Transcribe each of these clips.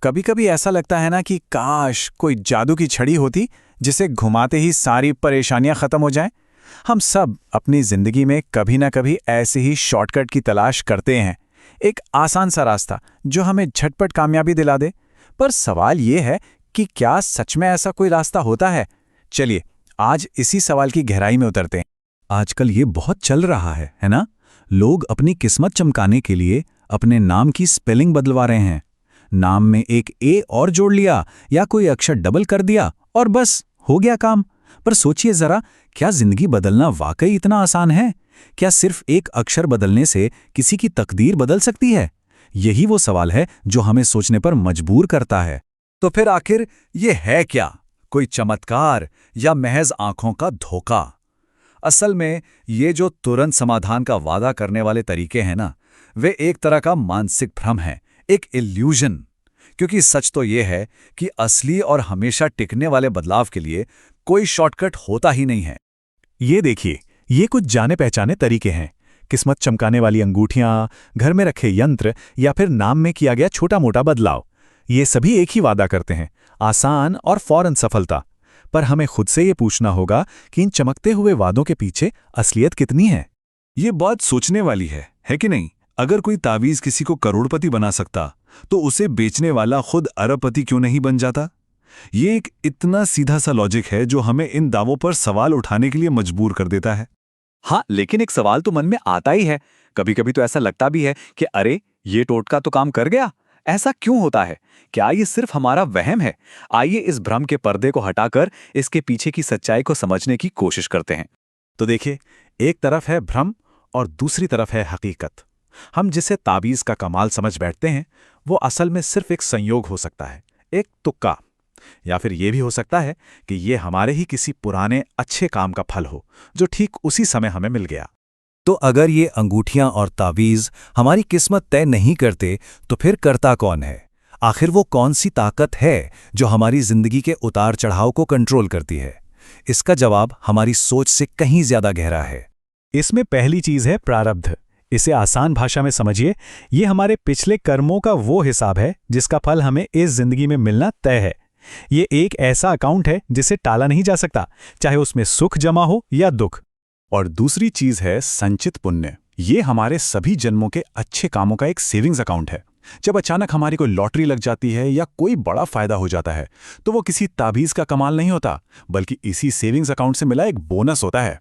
कभी कभी ऐसा लगता है ना कि काश कोई जादू की छड़ी होती जिसे घुमाते ही सारी परेशानियां खत्म हो जाएं। हम सब अपनी जिंदगी में कभी ना कभी ऐसे ही शॉर्टकट की तलाश करते हैं, एक आसान सा रास्ता जो हमें झटपट कामयाबी दिला दे। पर सवाल ये है कि क्या सच में ऐसा कोई रास्ता होता है? चलिए आज इसी सवाल की गहराई में उतरते हैं। आजकल ये बहुत चल रहा है ना? लोग अपनी किस्मत चमकाने के लिए अपने नाम की स्पेलिंग बदलवा रहे हैं। नाम में एक ए और जोड़ लिया या कोई अक्षर डबल कर दिया और बस हो गया काम। पर सोचिए जरा, क्या जिंदगी बदलना वाकई इतना आसान है? क्या सिर्फ एक अक्षर बदलने से किसी की तकदीर बदल सकती है? यही वो सवाल है जो हमें सोचने पर मजबूर करता है। तो फिर आखिर ये है क्या? कोई चमत्कार या महज आंखों का धोखा? असल में ये जो तुरंत समाधान का वादा करने वाले तरीके हैं ना, वे एक तरह का मानसिक भ्रम है, एक इल्यूजन। क्योंकि सच तो ये है कि असली और हमेशा टिकने वाले बदलाव के लिए कोई शॉर्टकट होता ही नहीं है। ये देखिए, ये कुछ जाने पहचाने तरीके हैं। किस्मत चमकाने वाली अंगूठियां, घर में रखे यंत्र या फिर नाम में किया गया छोटा मोटा बदलाव, ये सभी एक ही वादा करते हैं, आसान और फौरन सफलता। पर हमें खुद से ये पूछना होगा कि इन चमकते हुए वादों के पीछे असलियत कितनी है। ये बात सोचने वाली है कि नहीं? अगर कोई तावीज किसी को करोड़पति बना सकता, तो उसे बेचने वाला खुद अरबपति क्यों नहीं बन जाता? ये एक इतना सीधा सा लॉजिक है जो हमें इन दावों पर सवाल उठाने के लिए मजबूर कर देता है। हाँ, लेकिन एक सवाल तो मन में आता ही है। कभी कभी तो ऐसा लगता भी है कि अरे, ये टोटका तो काम कर गया। ऐसा क्यों होता है? क्या ये सिर्फ हमारा वहम है? आइए इस भ्रम के पर्दे को हटाकर इसके पीछे की सच्चाई को समझने की कोशिश करते हैं। तो देखिए, एक तरफ है भ्रम और दूसरी तरफ है हकीकत। हम जिसे ताबीज का कमाल समझ बैठते हैं, वो असल में सिर्फ एक संयोग हो सकता है, एक तुक्का। या फिर ये भी हो सकता है कि ये हमारे ही किसी पुराने अच्छे काम का फल हो, जो ठीक उसी समय हमें मिल गया। तो अगर ये अंगूठियां और तावीज हमारी किस्मत तय नहीं करते, तो फिर करता कौन है? आखिर वो कौन सी ताकत है जो हमारी जिंदगी के उतार चढ़ाव को कंट्रोल करती है? इसका जवाब हमारी सोच से कहीं ज्यादा गहरा है। इसमें पहली चीज है प्रारब्ध। इसे आसान भाषा में समझिए, ये हमारे पिछले कर्मों का वो हिसाब है जिसका फल हमें इस जिंदगी में मिलना तय है। ये एक ऐसा अकाउंट है जिसे टाला नहीं जा सकता, चाहे उसमें सुख जमा हो या दुख। और दूसरी चीज है संचित पुण्य। ये हमारे सभी जन्मों के अच्छे कामों का एक सेविंग्स अकाउंट है। जब अचानक हमारी कोई लॉटरी लग जाती है या कोई बड़ा फायदा हो जाता है, तो वो किसी ताबीज का कमाल नहीं होता, बल्कि इसी सेविंग्स अकाउंट से मिला एक बोनस होता है।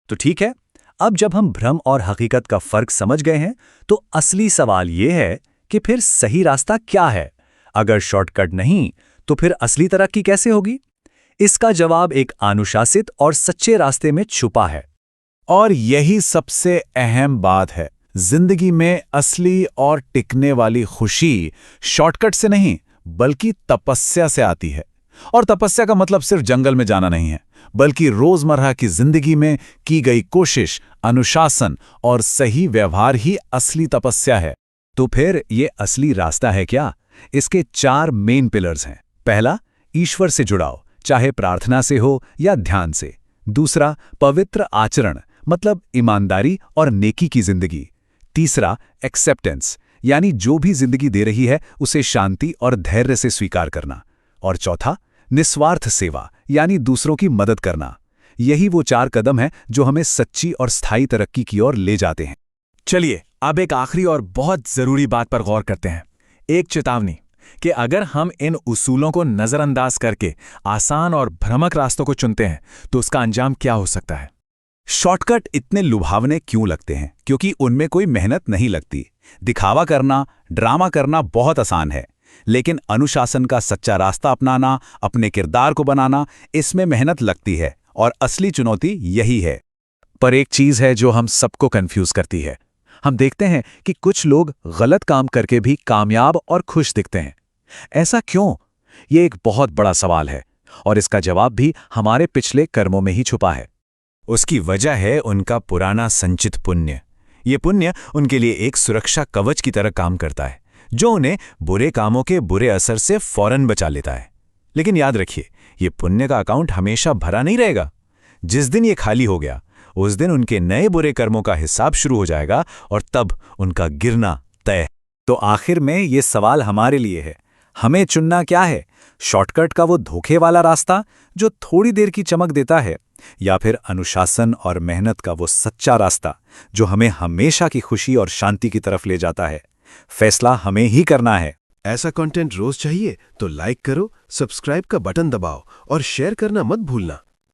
तो ठीक है, अब जब हम भ्रम और हकीकत का फर्क समझ गए हैं, तो असली सवाल यह है कि फिर सही रास्ता क्या है? अगर शॉर्टकट नहीं, तो फिर असली तरक्की कैसे होगी? इसका जवाब एक अनुशासित और सच्चे रास्ते में छुपा है। और यही सबसे अहम बात है। जिंदगी में असली और टिकने वाली खुशी शॉर्टकट से नहीं, बल्कि तपस्या से आती है। और तपस्या का मतलब सिर्फ जंगल में जाना नहीं है, बल्कि रोजमर्रा की जिंदगी में की गई कोशिश, अनुशासन और सही व्यवहार ही असली तपस्या है। तो फिर ये असली रास्ता है क्या? इसके 4 मेन पिलर्स हैं। पहला, ईश्वर से जुड़ाव, चाहे प्रार्थना से हो या ध्यान से। दूसरा, पवित्र आचरण, मतलब ईमानदारी और नेकी की जिंदगी। तीसरा, एक्सेप्टेंस, यानी जो भी जिंदगी दे रही है उसे शांति और धैर्य से स्वीकार करना। और चौथा, निस्वार्थ सेवा, यानी दूसरों की मदद करना। यही वो 4 कदम हैं जो हमें सच्ची और स्थायी तरक्की की ओर ले जाते हैं। चलिए अब एक आखिरी और बहुत जरूरी बात पर गौर करते हैं। एक चेतावनी कि अगर हम इन उसूलों को नजरअंदाज करके आसान और भ्रामक रास्तों को चुनते हैं, तो उसका अंजाम क्या हो सकता है? शॉर्टकट इतने लुभावने क्यों लगते हैं? क्योंकि उनमें कोई मेहनत नहीं लगती। दिखावा करना, ड्रामा करना बहुत आसान है, लेकिन अनुशासन का सच्चा रास्ता अपनाना, अपने किरदार को बनाना, इसमें मेहनत लगती है और असली चुनौती यही है। पर एक चीज है जो हम सबको कंफ्यूज करती है। हम देखते हैं कि कुछ लोग गलत काम करके भी कामयाब और खुश दिखते हैं। ऐसा क्यों? ये एक बहुत बड़ा सवाल है और इसका जवाब भी हमारे पिछले कर्मों में ही छुपा है। उसकी वजह है उनका पुराना संचित पुण्य। ये पुण्य उनके लिए एक सुरक्षा कवच की तरह काम करता है, जो उन्हें बुरे कामों के बुरे असर से फौरन बचा लेता है। लेकिन याद रखिए, ये पुण्य का अकाउंट हमेशा भरा नहीं रहेगा। जिस दिन ये खाली हो गया, उस दिन उनके नए बुरे कर्मों का हिसाब शुरू हो जाएगा और तब उनका गिरना तय। तो आखिर में ये सवाल हमारे लिए है, हमें चुनना क्या है, शॉर्टकट का वो धोखे वाला रास्ता जो थोड़ी देर की चमक देता है, या फिर अनुशासन और मेहनत का वो सच्चा रास्ता जो हमें हमेशा की खुशी और शांति की तरफ ले जाता है। फैसला हमें ही करना है। ऐसा कंटेंट रोज चाहिए तो लाइक करो, सब्सक्राइब का बटन दबाओ और शेयर करना मत भूलना।